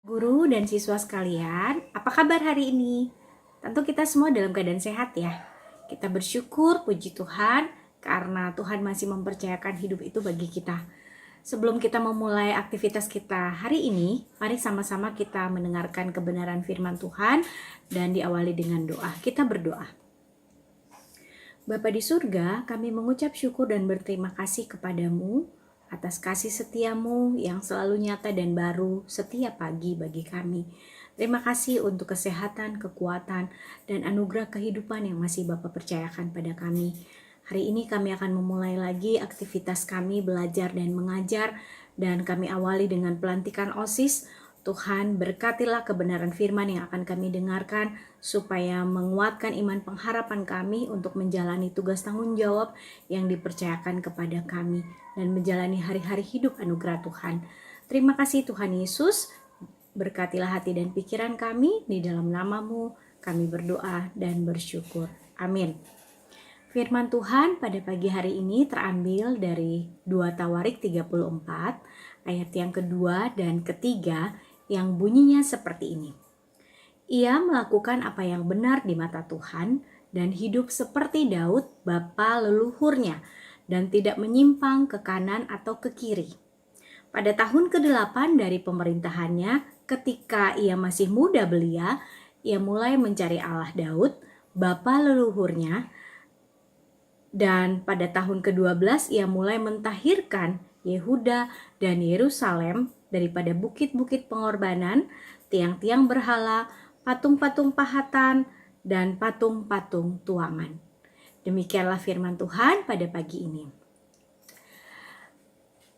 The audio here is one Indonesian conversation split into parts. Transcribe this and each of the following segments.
Guru dan siswa sekalian, apa kabar hari ini? Tentu kita semua dalam keadaan sehat ya. Kita bersyukur, puji Tuhan, karena Tuhan masih mempercayakan hidup itu bagi kita. Sebelum kita memulai aktivitas kita hari ini, mari sama-sama kita mendengarkan kebenaran firman Tuhan dan diawali dengan doa. Kita berdoa. Bapa di surga, kami mengucap syukur dan berterima kasih kepadamu atas kasih setiamu yang selalu nyata dan baru setiap pagi bagi kami. Terima kasih untuk kesehatan, kekuatan, dan anugerah kehidupan yang masih Bapa percayakan pada kami. Hari ini kami akan memulai lagi aktivitas kami belajar dan mengajar, dan kami awali dengan pelantikan OSIS. Tuhan berkatilah kebenaran firman yang akan kami dengarkan supaya menguatkan iman pengharapan kami untuk menjalani tugas tanggung jawab yang dipercayakan kepada kami dan menjalani hari-hari hidup anugerah Tuhan. Terima kasih Tuhan Yesus, berkatilah hati dan pikiran kami, di dalam nama-Mu kami berdoa dan bersyukur. Amin. Firman Tuhan pada pagi hari ini terambil dari 2 Tawarik 34 ayat yang kedua dan ketiga yang bunyinya seperti ini. Ia melakukan apa yang benar di mata Tuhan dan hidup seperti Daud bapa leluhurnya dan tidak menyimpang ke kanan atau ke kiri. Pada tahun ke-8 dari pemerintahannya, ketika ia masih muda belia, ia mulai mencari Allah Daud, bapa leluhurnya, dan pada tahun ke-12 ia mulai mentahirkan Yehuda dan Yerusalem daripada bukit-bukit pengorbanan, tiang-tiang berhala, patung-patung pahatan, dan patung-patung tuangan. Demikianlah firman Tuhan pada pagi ini.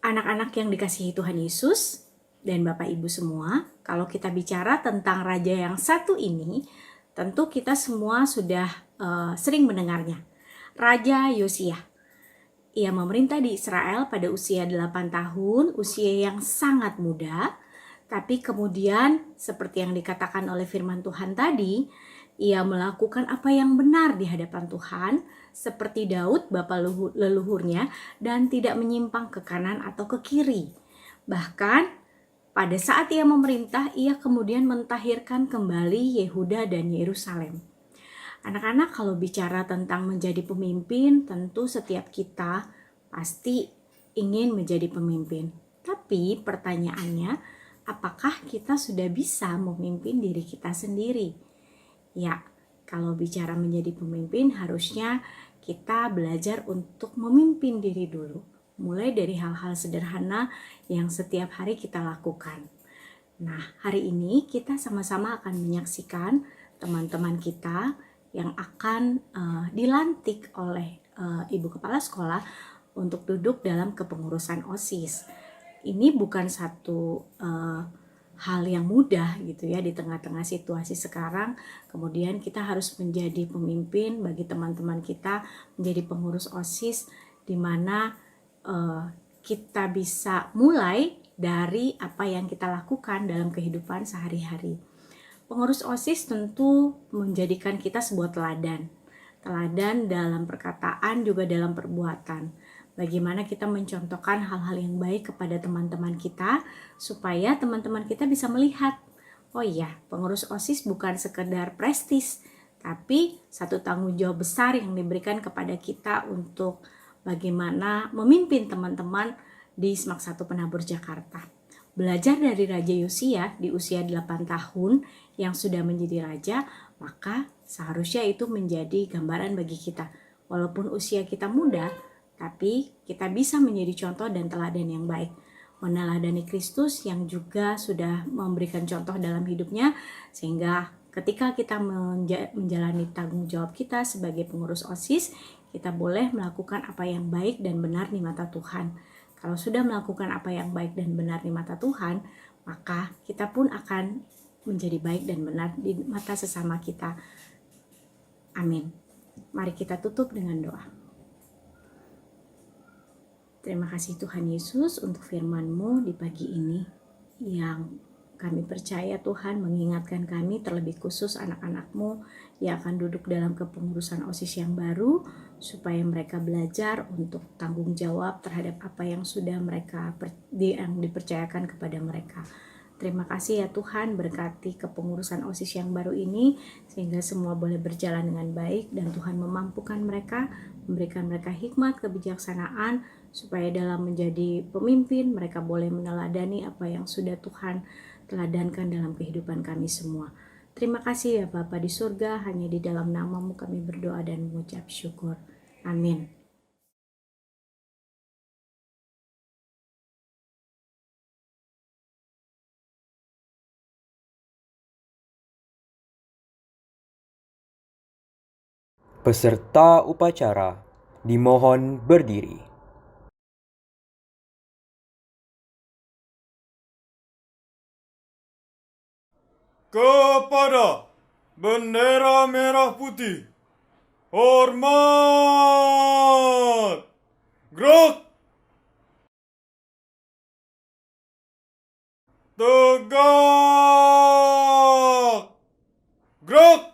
Anak-anak yang dikasihi Tuhan Yesus dan Bapak Ibu semua, kalau kita bicara tentang raja yang satu ini, tentu kita semua sudah sering mendengarnya. Raja Yosia. Ia memerintah di Israel pada usia 8 tahun, usia yang sangat muda. Tapi kemudian seperti yang dikatakan oleh firman Tuhan tadi, ia melakukan apa yang benar di hadapan Tuhan, seperti Daud bapa leluhurnya, dan tidak menyimpang ke kanan atau ke kiri. Bahkan pada saat ia memerintah, ia kemudian mentahirkan kembali Yehuda dan Yerusalem. Anak-anak, kalau bicara tentang menjadi pemimpin, tentu setiap kita pasti ingin menjadi pemimpin. Tapi pertanyaannya, apakah kita sudah bisa memimpin diri kita sendiri? Ya, kalau bicara menjadi pemimpin, harusnya kita belajar untuk memimpin diri dulu. Mulai dari hal-hal sederhana yang setiap hari kita lakukan. Nah, hari ini kita sama-sama akan menyaksikan teman-teman kita yang akan dilantik oleh Ibu Kepala Sekolah untuk duduk dalam kepengurusan OSIS. Ini bukan satu hal yang mudah gitu ya di tengah-tengah situasi sekarang. Kemudian kita harus menjadi pemimpin bagi teman-teman kita, menjadi pengurus OSIS, di mana kita bisa mulai dari apa yang kita lakukan dalam kehidupan sehari-hari. Pengurus OSIS tentu menjadikan kita sebuah teladan. Teladan dalam perkataan juga dalam perbuatan. Bagaimana kita mencontohkan hal-hal yang baik kepada teman-teman kita supaya teman-teman kita bisa melihat, oh iya, pengurus OSIS bukan sekedar prestis, tapi satu tanggung jawab besar yang diberikan kepada kita untuk bagaimana memimpin teman-teman di SMAK 1 Penabur Jakarta. Belajar dari Raja Yosia di usia 8 tahun yang sudah menjadi raja, maka seharusnya itu menjadi gambaran bagi kita. Walaupun usia kita muda, tapi kita bisa menjadi contoh dan teladan yang baik. Meneladani Kristus yang juga sudah memberikan contoh dalam hidupnya, sehingga ketika kita menjalani tanggung jawab kita sebagai pengurus OSIS, kita boleh melakukan apa yang baik dan benar di mata Tuhan. Kalau sudah melakukan apa yang baik dan benar di mata Tuhan, maka kita pun akan menjadi baik dan benar di mata sesama kita. Amin. Mari kita tutup dengan doa. Terima kasih Tuhan Yesus untuk firman-Mu di pagi ini, yang kami percaya Tuhan mengingatkan kami, terlebih khusus anak-anak-Mu yang akan duduk dalam kepengurusan OSIS yang baru, supaya mereka belajar untuk tanggung jawab terhadap apa yang sudah mereka yang dipercayakan kepada mereka. Terima kasih ya Tuhan, berkati kepengurusan OSIS yang baru ini sehingga semua boleh berjalan dengan baik dan Tuhan memampukan mereka, memberikan mereka hikmat, kebijaksanaan supaya dalam menjadi pemimpin mereka boleh meneladani apa yang sudah Tuhan teladankan dalam kehidupan kami semua. Terima kasih ya Bapa di surga, hanya di dalam nama-Mu kami berdoa dan mengucap syukur. Amin. Peserta upacara dimohon berdiri. Kepada bendera merah putih, hormat! Gerak! Tegak! Gerak!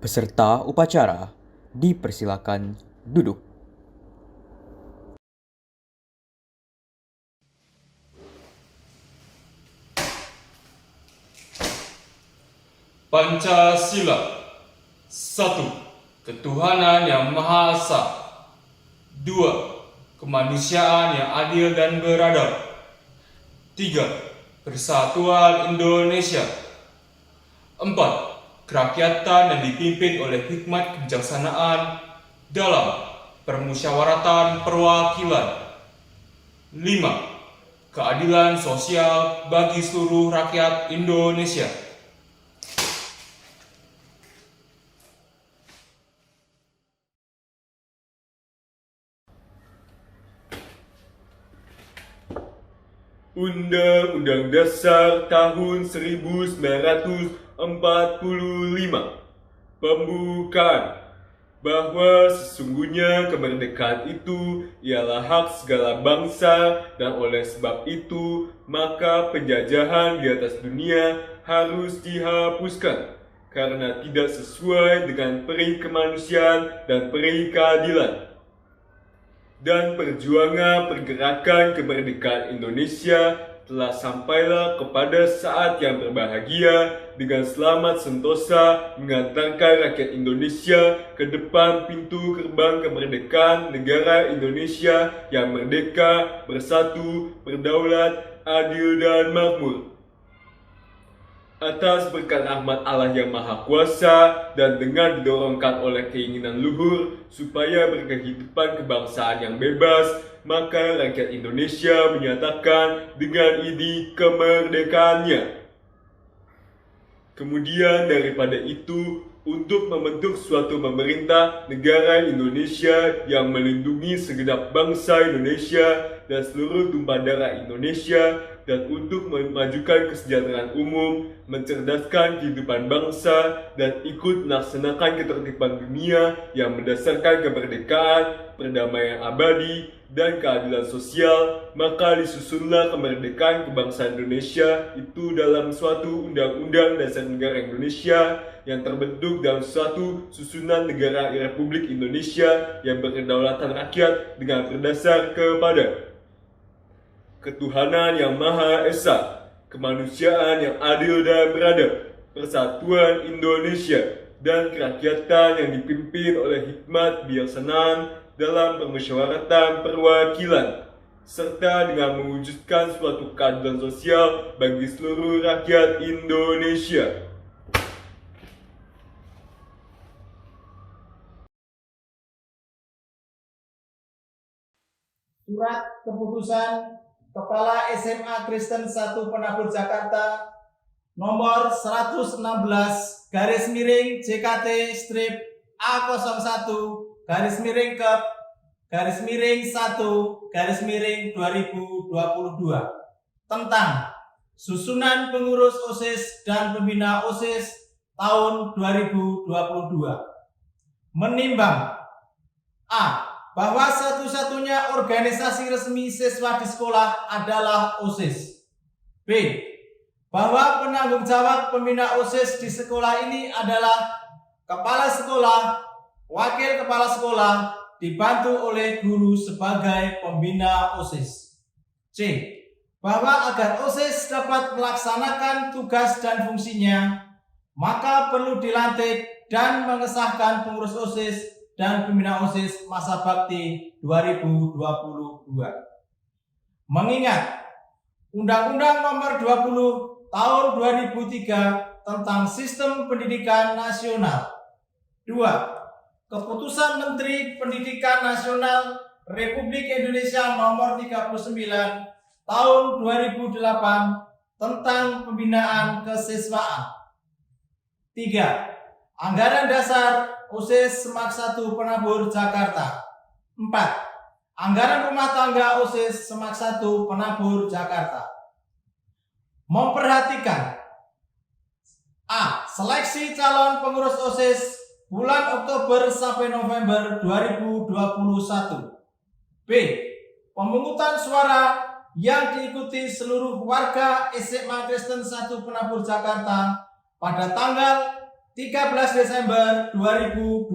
Peserta upacara dipersilakan duduk. Pancasila. 1. Ketuhanan yang Maha Esa. 2. Kemanusiaan yang adil dan beradab. 3. Persatuan Indonesia. 4. Kerakyatan yang dipimpin oleh hikmat kebijaksanaan dalam permusyawaratan perwakilan. 5. Keadilan sosial bagi seluruh rakyat Indonesia. Undang-Undang Dasar tahun 1945. Pembukaan. Bahwa sesungguhnya kemerdekaan itu ialah hak segala bangsa, dan oleh sebab itu maka penjajahan di atas dunia harus dihapuskan karena tidak sesuai dengan peri kemanusiaan dan peri keadilan. Dan perjuangan pergerakan kemerdekaan Indonesia telah sampailah kepada saat yang berbahagia dengan selamat sentosa mengantarkan rakyat Indonesia ke depan pintu gerbang kemerdekaan negara Indonesia yang merdeka, bersatu, berdaulat, adil dan makmur. Atas berkat rahmat Allah yang Maha Kuasa dan dengan didorongkan oleh keinginan luhur supaya berkehidupan kebangsaan yang bebas, maka rakyat Indonesia menyatakan dengan ini kemerdekaannya. Kemudian daripada itu, untuk membentuk suatu pemerintah negara Indonesia yang melindungi segenap bangsa Indonesia dan seluruh tumpah darah Indonesia, dan untuk memajukan kesejahteraan umum, mencerdaskan kehidupan bangsa, dan ikut melaksanakan ketertiban dunia yang mendasarkan kemerdekaan, perdamaian abadi, dan keadilan sosial, maka disusunlah kemerdekaan kebangsaan Indonesia itu dalam suatu Undang-Undang Dasar Negara Indonesia yang terbentuk dalam suatu susunan negara Republik Indonesia yang berkedaulatan rakyat dengan berdasar kepada ketuhanan yang Maha Esa, kemanusiaan yang adil dan beradab, persatuan Indonesia, dan kerakyatan yang dipimpin oleh hikmat kebijaksanaan dalam permusyawaratan perwakilan, serta dengan mewujudkan suatu keadilan sosial bagi seluruh rakyat Indonesia. Surat keputusan Kepala SMA Kristen 1 Penabur Jakarta nomor 116 garis miring JKT strip A01 garis miring Kep garis miring 1 garis miring 2022 tentang susunan pengurus OSIS dan pembina OSIS tahun 2022. Menimbang A. Bahwa satu-satunya organisasi resmi siswa di sekolah adalah OSIS. B. Bahwa penanggung jawab pembina OSIS di sekolah ini adalah kepala sekolah, wakil kepala sekolah, dibantu oleh guru sebagai pembina OSIS. C. Bahwa agar OSIS dapat melaksanakan tugas dan fungsinya, maka perlu dilantik dan mengesahkan pengurus OSIS dan pembina OSIS masa bakti 2022. Mengingat Undang-Undang Nomor 20 Tahun 2003 tentang Sistem Pendidikan Nasional. 2. Keputusan Menteri Pendidikan Nasional Republik Indonesia Nomor 39 Tahun 2008 tentang pembinaan kesiswaan. 3. Anggaran dasar OSIS Semak 1 Penabur Jakarta. 4. Anggaran rumah tangga OSIS Semak 1 Penabur Jakarta. Memperhatikan A. Seleksi calon pengurus OSIS bulan Oktober sampai November 2021. B. Pemungutan suara yang diikuti seluruh warga SMA Kristen 1 Penabur Jakarta pada tanggal 13 Desember 2021.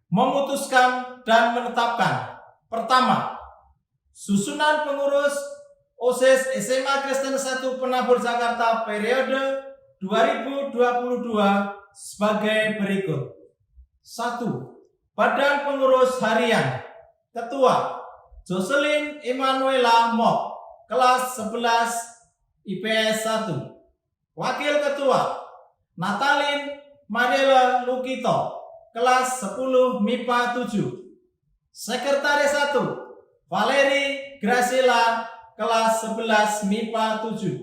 Memutuskan dan menetapkan. Pertama, susunan pengurus OSIS SMA Kristen 1 Penabur Jakarta periode 2022 sebagai berikut. 1. Badan Pengurus Harian. Ketua Jocelyn Emanuela Mok, kelas 11 IPS 1. Wakil Ketua Natalin Mariela Lukito, kelas 10 MIPA 7. Sekretaris 1 Valeri Graciela, kelas 11 MIPA 7.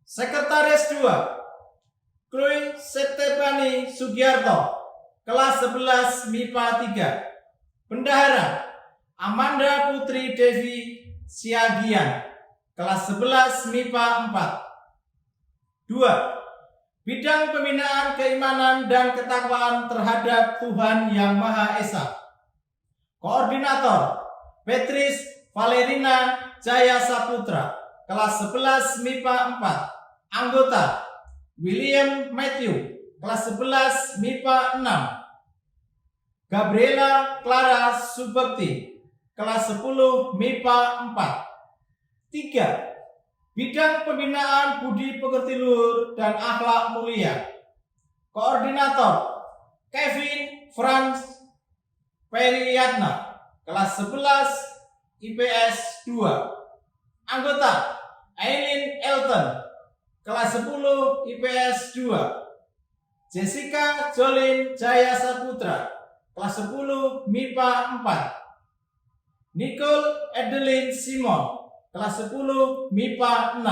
Sekretaris 2 Chloe Septepani Sugiarto, kelas 11 MIPA 3. Bendahara Amanda Putri Devi Siagian, kelas 11 MIPA 4. 2. Bidang pembinaan keimanan dan ketakwaan terhadap Tuhan Yang Maha Esa. Koordinator Petris Valerina Jaya Saputra, kelas 11 MIPA 4. Anggota William Matthew, kelas 11 MIPA 6. Gabriela Clara Subekti, kelas 10 MIPA 4. 3. Bidang pembinaan budi pekerti luhur dan akhlak mulia. Koordinator Kevin Franz Periyatna, kelas 11 IPS 2. Anggota Aileen Elton, kelas 10 IPS 2. Jessica Jolin Jaya Saputra, kelas 10 MIPA 4. Nicole Adeline Simon, kelas 10 MIPA 6.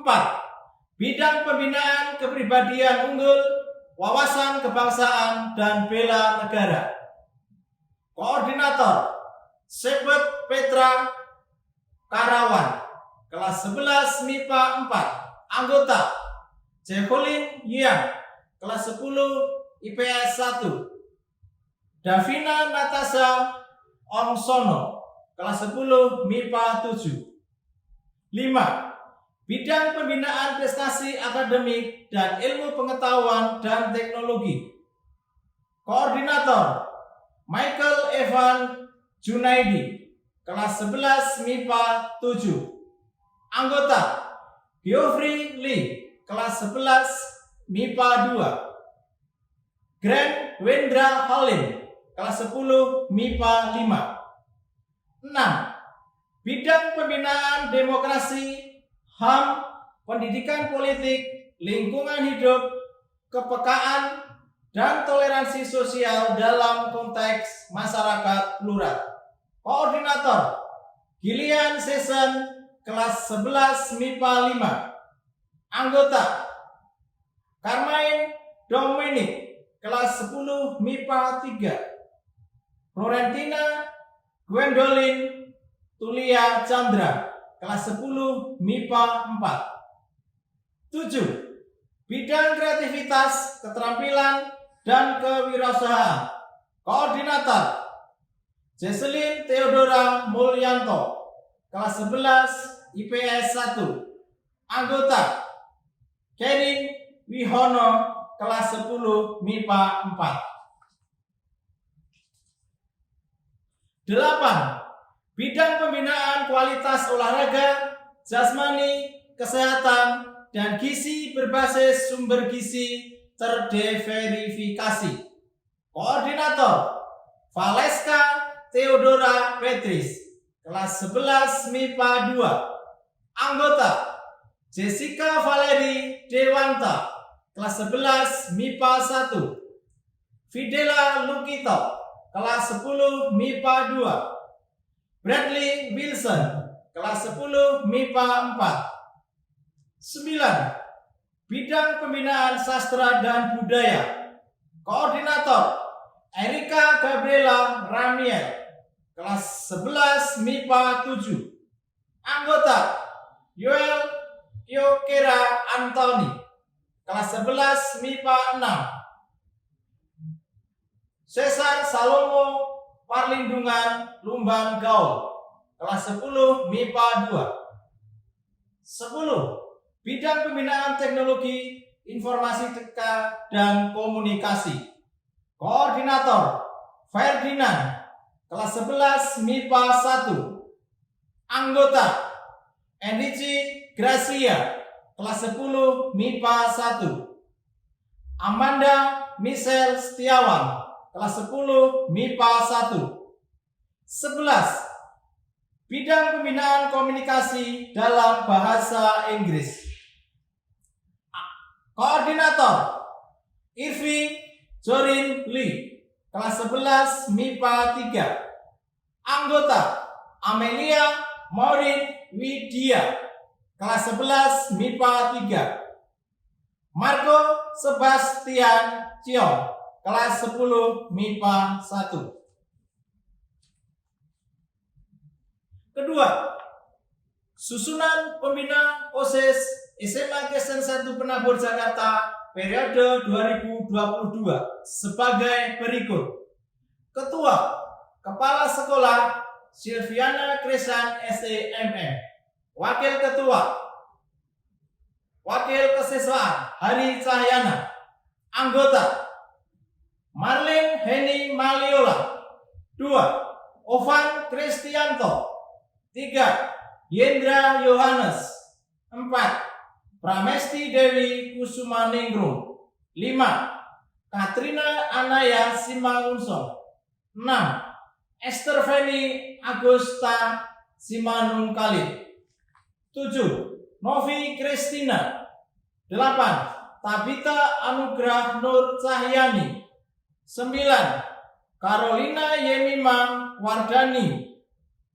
4. Bidang pembinaan kepribadian unggul, wawasan kebangsaan, dan bela negara. Koordinator Sebet Petra Karawan, kelas 11 MIPA 4. Anggota Jacqueline Yang, kelas 10 IPS 1. Davina Natasha Ongsono, kelas 10 MIPA 7. 5. Bidang pembinaan prestasi akademik dan ilmu pengetahuan dan teknologi. Koordinator Michael Evan Junaidi, kelas 11 MIPA 7. Anggota Geoffrey Lee, kelas 11 MIPA 2. Grant Wendra Halim, kelas 10 MIPA 5. 6. Bidang pembinaan demokrasi, HAM, pendidikan politik, lingkungan hidup, kepekaan, dan toleransi sosial dalam konteks masyarakat plural. Koordinator Gillian Season, kelas 11 MIPA 5. Anggota Carmine Dominic, kelas 10 MIPA 3. Florentina Gwendolyn Tulia Chandra, kelas 10 MIPA 4. 7. Bidang kreativitas, keterampilan, dan kewirausahaan. Koordinator Jesselyn Theodora Mulyanto, kelas 11 IPS 1. Anggota Kerin Wihono, kelas 10 MIPA 4. 8. Bidang pembinaan kualitas olahraga, jasmani, kesehatan, dan gizi berbasis sumber gizi terdeverifikasi. Koordinator Valeska Theodora Petris, kelas 11 MIPA 2. Anggota Jessica Valeri Dewanta, kelas 11 MIPA 1. Fidela Lukito, kelas 10 MIPA 2. Bradley Wilson, kelas 10 MIPA 4. 9. Bidang pembinaan sastra dan budaya. Koordinator Erika Gabriela Ramiel, kelas 11 MIPA 7. Anggota Yoel Yokera Anthony, kelas 11 MIPA 6. Cesar Salomo Parlindungan Lumbang Gaul, kelas 10 MIPA 2. 10. Bidang Pembinaan Teknologi Informasi dan Komunikasi. Koordinator Ferdinand, kelas 11 MIPA 1. Anggota Enici Gracia, kelas 10 MIPA 1. Amanda Michelle Setiawan, kelas 10 MIPA 1. 11. Bidang Pembinaan Komunikasi dalam Bahasa Inggris. Koordinator Irvi Jorin Lee, kelas 11 MIPA 3. Anggota Amelia Maureen Widya, kelas 11 MIPA 3. Marco Sebastian Ciong, kelas 10 MIPA 1. Kedua, susunan pembina OSIS SMA Kristen 1 Penabur Jakarta periode 2022 sebagai berikut. Ketua, Kepala Sekolah Silviana Kristen SEMM. Wakil Ketua, Wakil Kesiswaan Hari Cahyana. Anggota Marlin Heni Maliola. 2. Ovan Kristianto. 3. Yendra Yohanes. 4. Pramesti Dewi Kusumaningrum. 5. Katrina Anaya Simangunsong. 6. Esther Feni Agusta Simanungkalit. 7. Novi Kristina. 8. Tabita Anugrah Nur Cahyani. 9. Carolina Yemimang Wardani.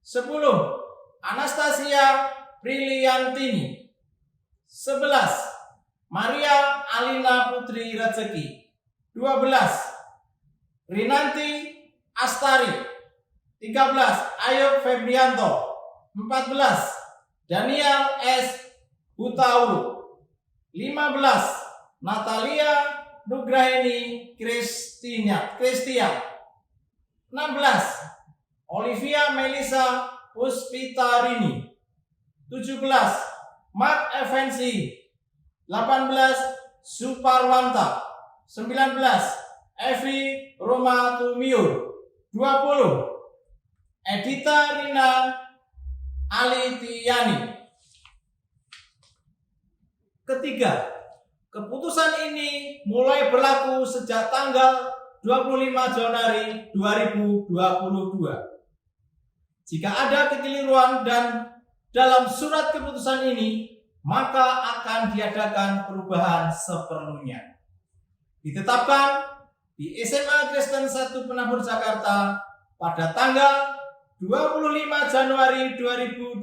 10. Anastasia Briliantini. 11. Maria Alina Putri Rezeki. 12. Rinanti Astari. 13. Ayub Febrianto. 14. Daniel S. Hutauru. 15. Natalia Nugraini Kristia. 16. Olivia Melisa Puspitarini. 17. Mark Evansi. 18. Suparwanta. 19. Evi Roma Tumiur. 20. Edita Rina Alitiani. Ketiga, keputusan ini mulai berlaku sejak tanggal 25 Januari 2022. Jika ada kekeliruan dan dalam surat keputusan ini, maka akan diadakan perubahan seperlunya. Ditetapkan di SMA Kristen 1 Penabur Jakarta pada tanggal 25 Januari 2022,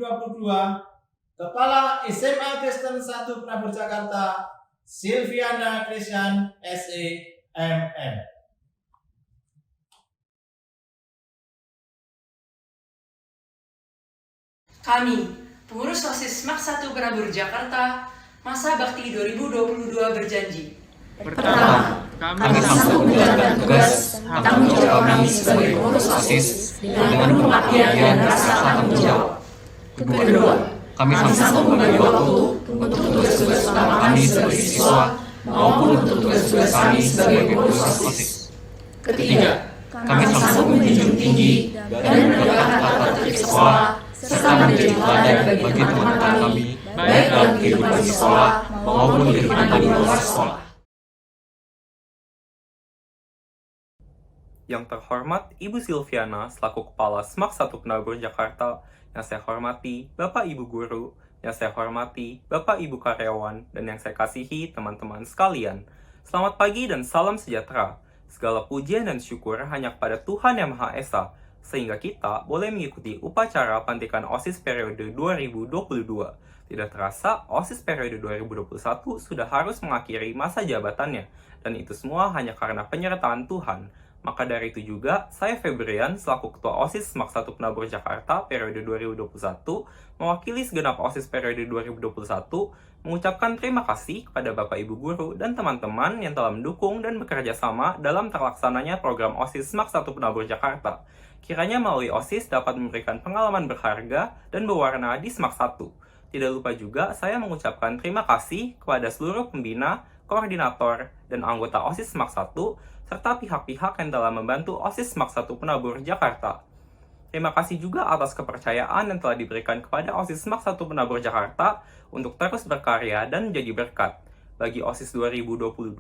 Kepala SMA Kristen 1 Penabur Jakarta, Silviana Kristen SEMM. Kami, pengurus OSIS MAK 1 Penabur Jakarta, masa bakti 2022 berjanji. Pertama, kami sanggup menjalankan tugas tanggung jawab kami sebagai pengurus OSIS dengan pengabdian dan rasa tanggung jawab. Kedua, kami sanggup membagi waktu untuk tugas-tugas utama kami sebagai siswa maupun untuk tugas-tugas kami sebagai pengurus OSIS. Ketiga, kami sanggup menjunjung tinggi dan menegakkan tata tertib sekolah serta menjadi teladan bagi teman-teman kami baik dalam kehidupan di sekolah maupun kehidupan di luar sekolah. Yang terhormat Ibu Silviana selaku Kepala SMAK 1 Penabur Jakarta, yang saya hormati Bapak Ibu Guru, yang saya hormati Bapak Ibu Karyawan, dan yang saya kasihi teman-teman sekalian. Selamat pagi dan salam sejahtera. Segala pujian dan syukur hanya kepada Tuhan Yang Maha Esa, sehingga kita boleh mengikuti upacara pelantikan OSIS periode 2022. Tidak terasa, OSIS periode 2021 sudah harus mengakhiri masa jabatannya, dan itu semua hanya karena penyertaan Tuhan. Maka dari itu juga, saya Febrian selaku Ketua OSIS SMAK 1 Penabur Jakarta periode 2021, mewakili segenap OSIS periode 2021, mengucapkan terima kasih kepada Bapak Ibu Guru dan teman-teman yang telah mendukung dan bekerja sama dalam terlaksananya program OSIS SMAK 1 Penabur Jakarta. Kiranya melalui OSIS dapat memberikan pengalaman berharga dan berwarna di SMAK 1. Tidak lupa juga saya mengucapkan terima kasih kepada seluruh pembina, koordinator, dan anggota OSIS SMAK 1, serta pihak-pihak yang telah membantu OSIS SMAK 1 Penabur Jakarta. Terima kasih juga atas kepercayaan yang telah diberikan kepada OSIS SMAK 1 Penabur Jakarta untuk terus berkarya dan menjadi berkat. Bagi OSIS 2022,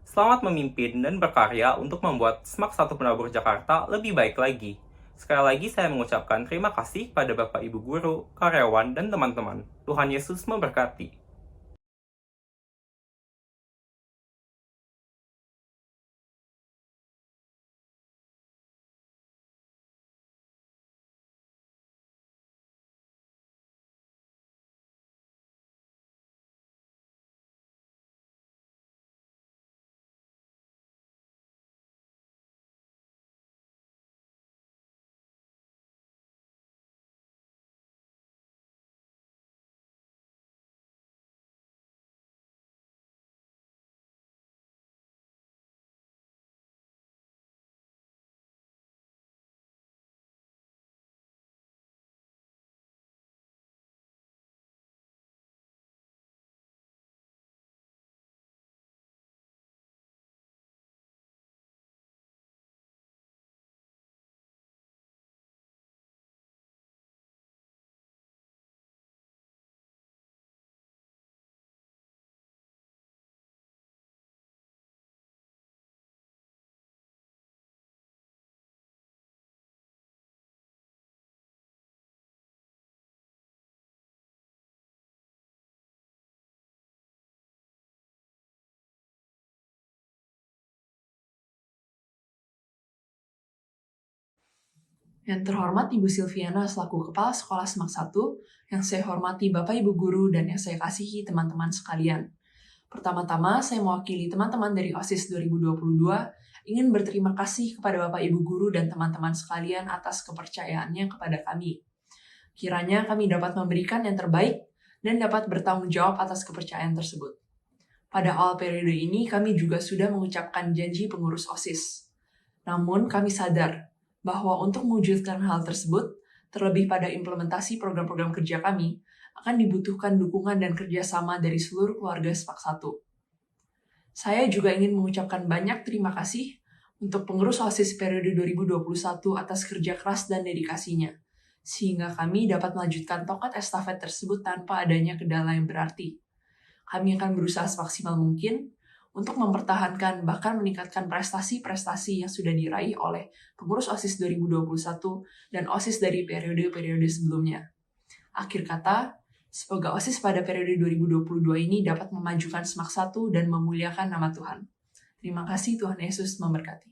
selamat memimpin dan berkarya untuk membuat SMAK 1 Penabur Jakarta lebih baik lagi. Sekali lagi saya mengucapkan terima kasih pada Bapak Ibu Guru, karyawan, dan teman-teman. Tuhan Yesus memberkati. Yang terhormat Ibu Silviana selaku Kepala Sekolah SMAK 1, yang saya hormati Bapak Ibu Guru dan yang saya kasihi teman-teman sekalian. Pertama-tama, saya mewakili teman-teman dari OSIS 2022 ingin berterima kasih kepada Bapak Ibu Guru dan teman-teman sekalian atas kepercayaannya kepada kami. Kiranya kami dapat memberikan yang terbaik dan dapat bertanggung jawab atas kepercayaan tersebut. Pada awal periode ini, kami juga sudah mengucapkan janji pengurus OSIS. Namun, kami sadar bahwa untuk mewujudkan hal tersebut, terlebih pada implementasi program-program kerja kami, akan dibutuhkan dukungan dan kerjasama dari seluruh keluarga SMAK 1. Saya juga ingin mengucapkan banyak terima kasih untuk pengurus OSIS periode 2021 atas kerja keras dan dedikasinya, sehingga kami dapat melanjutkan tongkat estafet tersebut tanpa adanya kendala yang berarti. Kami akan berusaha semaksimal mungkin untuk mempertahankan bahkan meningkatkan prestasi-prestasi yang sudah diraih oleh pengurus OSIS 2021 dan OSIS dari periode-periode sebelumnya. Akhir kata, semoga OSIS pada periode 2022 ini dapat memajukan SMAK 1 dan memuliakan nama Tuhan. Terima kasih, Tuhan Yesus memberkati.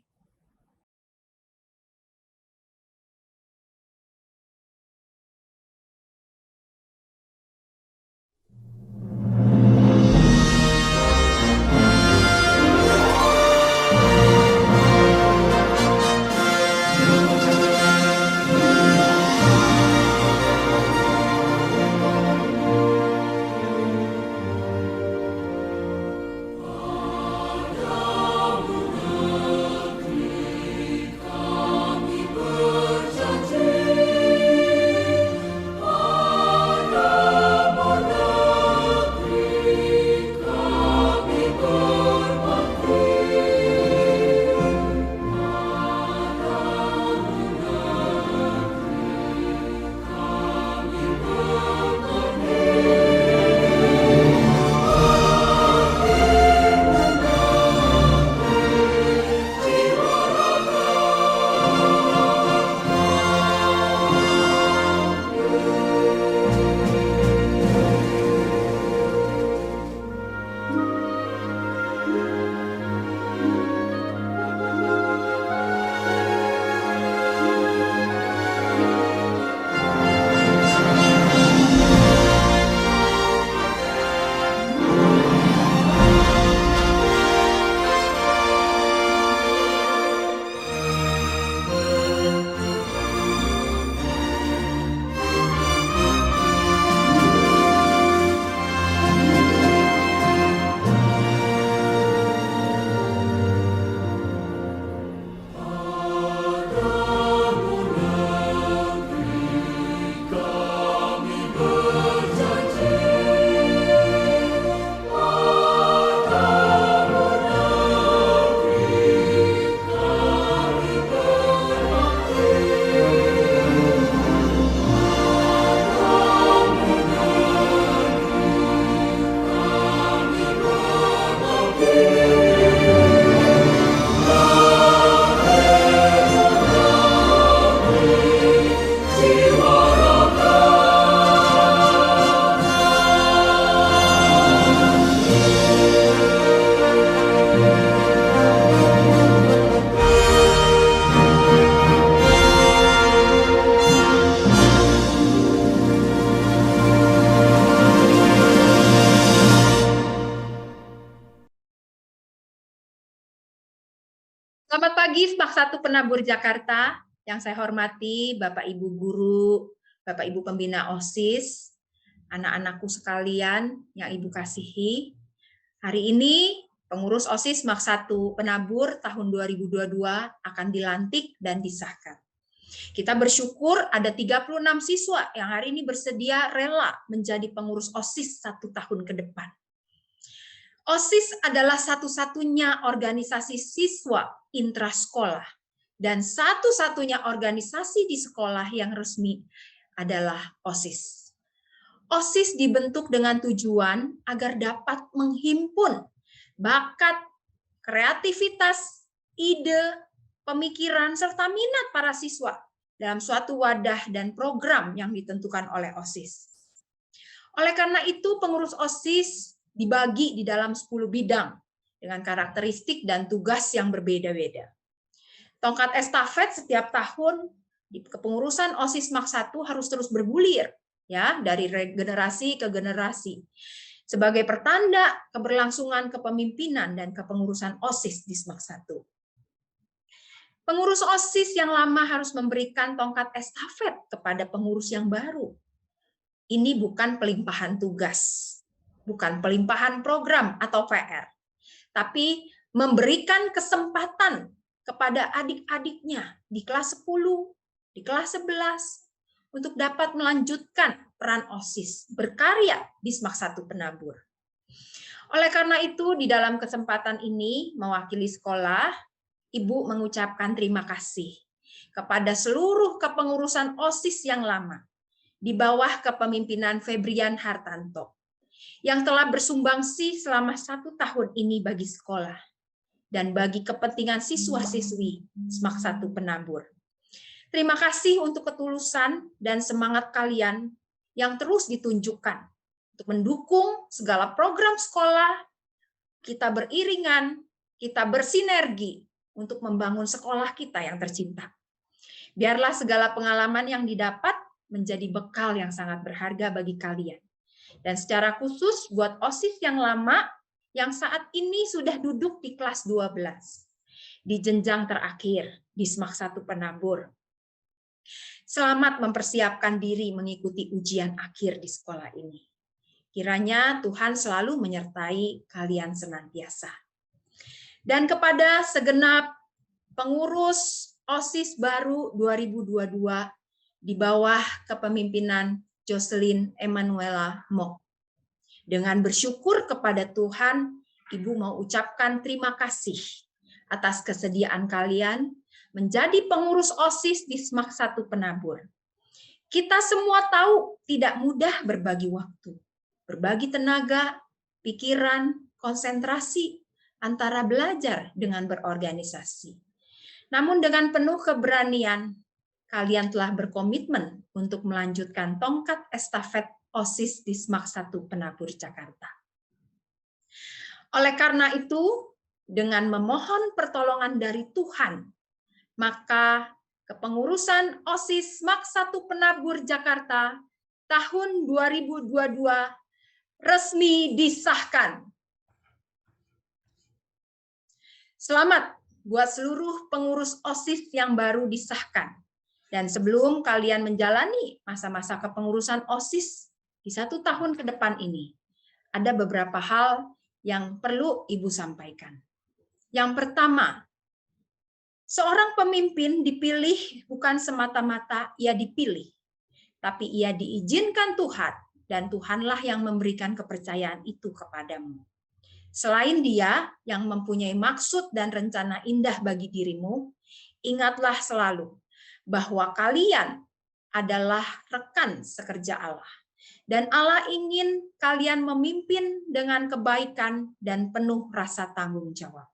Maks 1 Penabur Jakarta yang saya hormati Bapak Ibu guru, Bapak Ibu pembina OSIS, anak-anakku sekalian yang Ibu kasihi. Hari ini pengurus OSIS Maks 1 Penabur tahun 2022 akan dilantik dan disahkan. Kita bersyukur ada 36 siswa yang hari ini bersedia rela menjadi pengurus OSIS 1 tahun ke depan. OSIS adalah satu-satunya organisasi siswa intrasekolah dan satu-satunya organisasi di sekolah yang resmi adalah OSIS. OSIS dibentuk dengan tujuan agar dapat menghimpun bakat, kreativitas, ide, pemikiran, serta minat para siswa dalam suatu wadah dan program yang ditentukan oleh OSIS. Oleh karena itu, pengurus OSIS dibagi di dalam 10 bidang dengan karakteristik dan tugas yang berbeda-beda. Tongkat estafet setiap tahun di kepengurusan OSIS Maks 1 harus terus bergulir ya, dari generasi ke generasi sebagai pertanda keberlangsungan kepemimpinan dan kepengurusan OSIS di Maks 1. Pengurus OSIS yang lama harus memberikan tongkat estafet kepada pengurus yang baru. Ini bukan pelimpahan tugas, bukan pelimpahan program atau PR, tapi memberikan kesempatan kepada adik-adiknya di kelas 10, di kelas 11, untuk dapat melanjutkan peran OSIS berkarya di Maks 1 Penabur. Oleh karena itu, di dalam kesempatan ini, mewakili sekolah, Ibu mengucapkan terima kasih kepada seluruh kepengurusan OSIS yang lama di bawah kepemimpinan Febrian Hartanto yang telah bersumbangsi selama 1 tahun ini bagi sekolah dan bagi kepentingan siswa-siswi Maks 1 Penabur. Terima kasih untuk ketulusan dan semangat kalian yang terus ditunjukkan untuk mendukung segala program sekolah, kita beriringan, kita bersinergi untuk membangun sekolah kita yang tercinta. Biarlah segala pengalaman yang didapat menjadi bekal yang sangat berharga bagi kalian. Dan secara khusus buat OSIS yang lama, yang saat ini sudah duduk di kelas 12, di jenjang terakhir di Maks 1 Penabur. Selamat mempersiapkan diri mengikuti ujian akhir di sekolah ini. Kiranya Tuhan selalu menyertai kalian senantiasa. Dan kepada segenap pengurus OSIS baru 2022 di bawah kepemimpinan Jocelyn Emanuela Mok. Dengan bersyukur kepada Tuhan, Ibu mau ucapkan terima kasih atas kesediaan kalian menjadi pengurus OSIS di Maks 1 Penabur. Kita semua tahu tidak mudah berbagi waktu, berbagi tenaga, pikiran, konsentrasi, antara belajar dengan berorganisasi. Namun dengan penuh keberanian, kalian telah berkomitmen untuk melanjutkan tongkat estafet OSIS di Maks 1 Penabur Jakarta. Oleh karena itu, dengan memohon pertolongan dari Tuhan, maka kepengurusan OSIS Maks 1 Penabur Jakarta tahun 2022 resmi disahkan. Selamat buat seluruh pengurus OSIS yang baru disahkan. Dan sebelum kalian menjalani masa-masa kepengurusan OSIS di 1 tahun ke depan ini, ada beberapa hal yang perlu Ibu sampaikan. Yang pertama, seorang pemimpin dipilih bukan semata-mata ia dipilih, tapi ia diizinkan Tuhan, dan Tuhanlah yang memberikan kepercayaan itu kepadamu. Selain Dia yang mempunyai maksud dan rencana indah bagi dirimu, ingatlah selalu bahwa kalian adalah rekan sekerja Allah. Dan Allah ingin kalian memimpin dengan kebaikan dan penuh rasa tanggung jawab.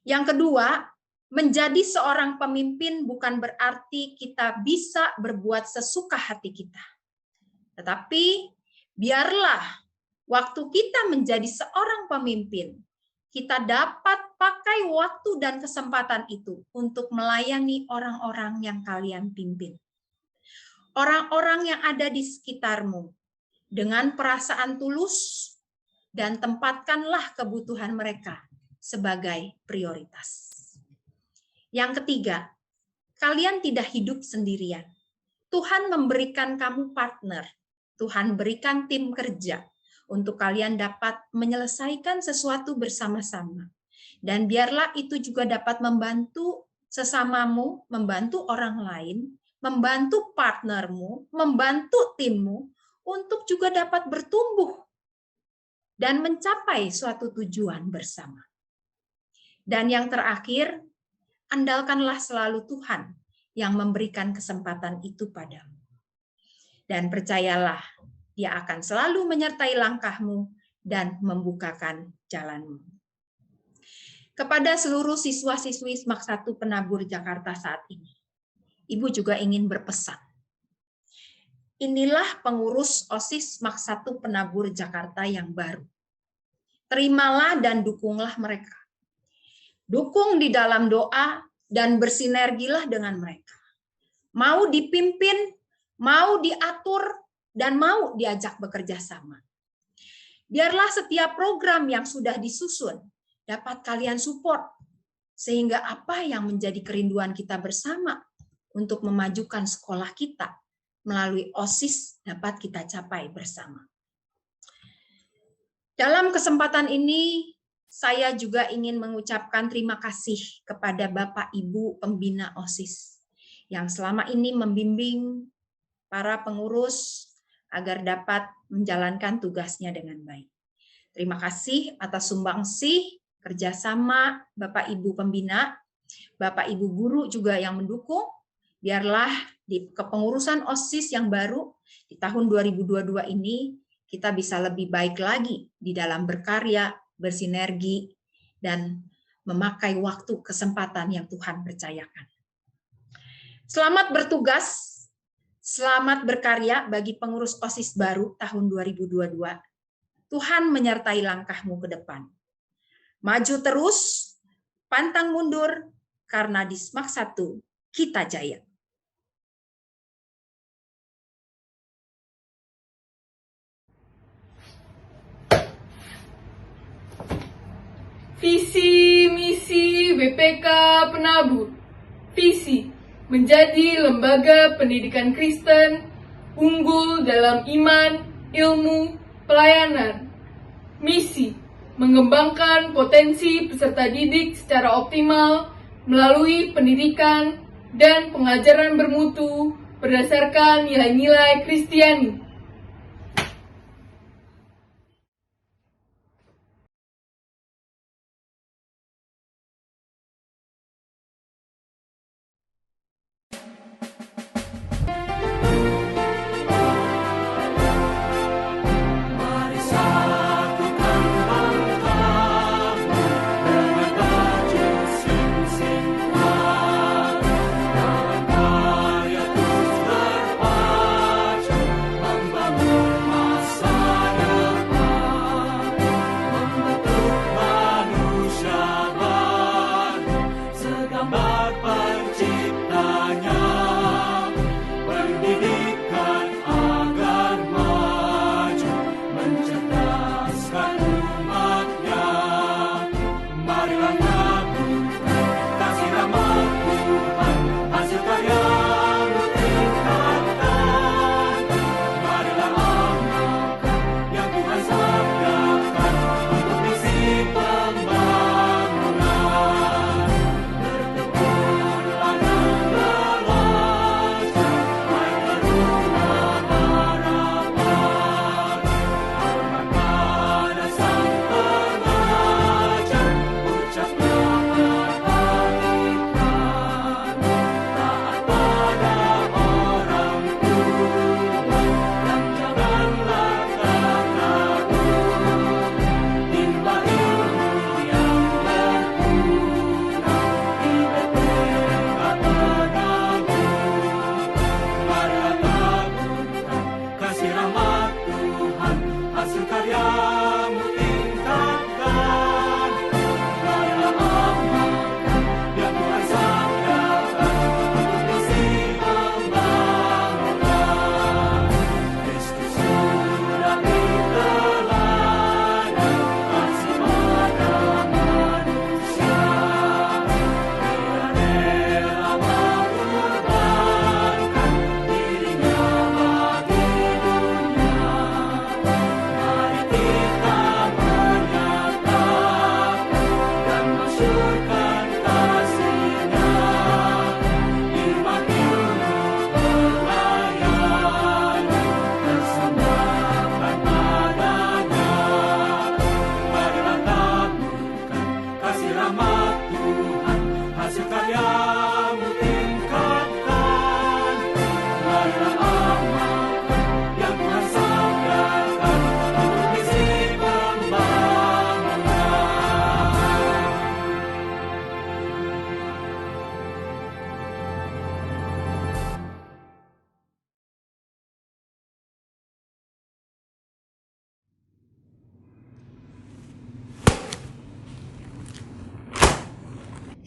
Yang kedua, menjadi seorang pemimpin bukan berarti kita bisa berbuat sesuka hati kita. Tetapi biarlah waktu kita menjadi seorang pemimpin, kita dapat pakai waktu dan kesempatan itu untuk melayani orang-orang yang kalian pimpin. Orang-orang yang ada di sekitarmu dengan perasaan tulus, dan tempatkanlah kebutuhan mereka sebagai prioritas. Yang ketiga, kalian tidak hidup sendirian. Tuhan memberikan kamu partner. Tuhan berikan tim kerja untuk kalian dapat menyelesaikan sesuatu bersama-sama. Dan biarlah itu juga dapat membantu sesamamu, membantu orang lain, membantu partnermu, membantu timmu untuk juga dapat bertumbuh dan mencapai suatu tujuan bersama. Dan yang terakhir, andalkanlah selalu Tuhan yang memberikan kesempatan itu padamu. Dan percayalah, Dia akan selalu menyertai langkahmu dan membukakan jalanmu. Kepada seluruh siswa-siswi SMAK 1 Penabur Jakarta saat ini, Ibu juga ingin berpesan. Inilah pengurus OSIS SMAK 1 Penabur Jakarta yang baru. Terimalah dan dukunglah mereka. Dukung di dalam doa dan bersinergilah dengan mereka. Mau dipimpin, mau diatur, dan mau diajak bekerja sama. Biarlah setiap program yang sudah disusun dapat kalian support, sehingga apa yang menjadi kerinduan kita bersama untuk memajukan sekolah kita melalui OSIS dapat kita capai bersama. Dalam kesempatan ini, saya juga ingin mengucapkan terima kasih kepada Bapak Ibu Pembina OSIS yang selama ini membimbing para pengurus agar dapat menjalankan tugasnya dengan baik. Terima kasih atas sumbangsih kerjasama Bapak Ibu Pembina, Bapak Ibu Guru juga yang mendukung. Biarlah di kepengurusan OSIS yang baru di tahun 2022 ini kita bisa lebih baik lagi di dalam berkarya, bersinergi, dan memakai waktu kesempatan yang Tuhan percayakan. Selamat bertugas, selamat berkarya bagi pengurus OSIS baru tahun 2022. Tuhan menyertai langkahmu ke depan. Maju terus, pantang mundur, karena di SMAK 1 kita jaya. Visi misi BPK Penabur. Visi menjadi lembaga pendidikan Kristen unggul dalam iman, ilmu, pelayanan. Misi mengembangkan potensi peserta didik secara optimal melalui pendidikan dan pengajaran bermutu berdasarkan nilai-nilai Kristiani.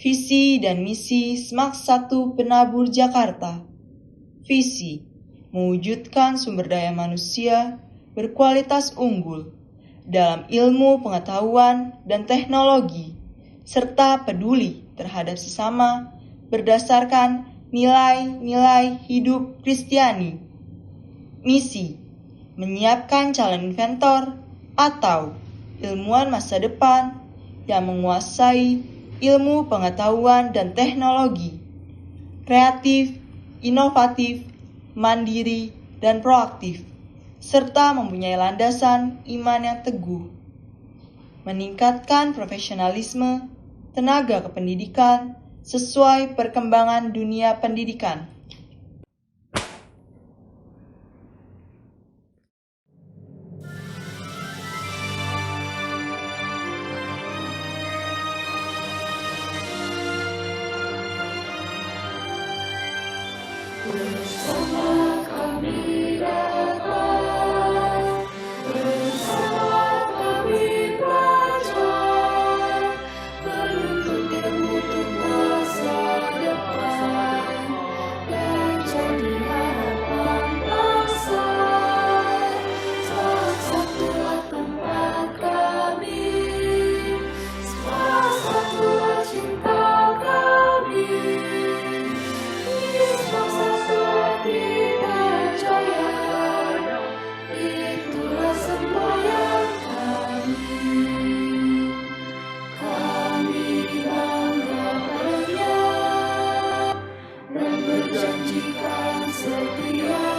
Visi dan misi SMAK 1 Penabur Jakarta. Visi, mewujudkan sumber daya manusia berkualitas unggul dalam ilmu pengetahuan dan teknologi, serta peduli terhadap sesama berdasarkan nilai-nilai hidup Kristiani. Misi, menyiapkan calon inventor atau ilmuwan masa depan yang menguasai ilmu pengetahuan dan teknologi, kreatif, inovatif, mandiri, dan proaktif, serta mempunyai landasan iman yang teguh. Meningkatkan profesionalisme, tenaga kependidikan, sesuai perkembangan dunia pendidikan. Berjanjikan setia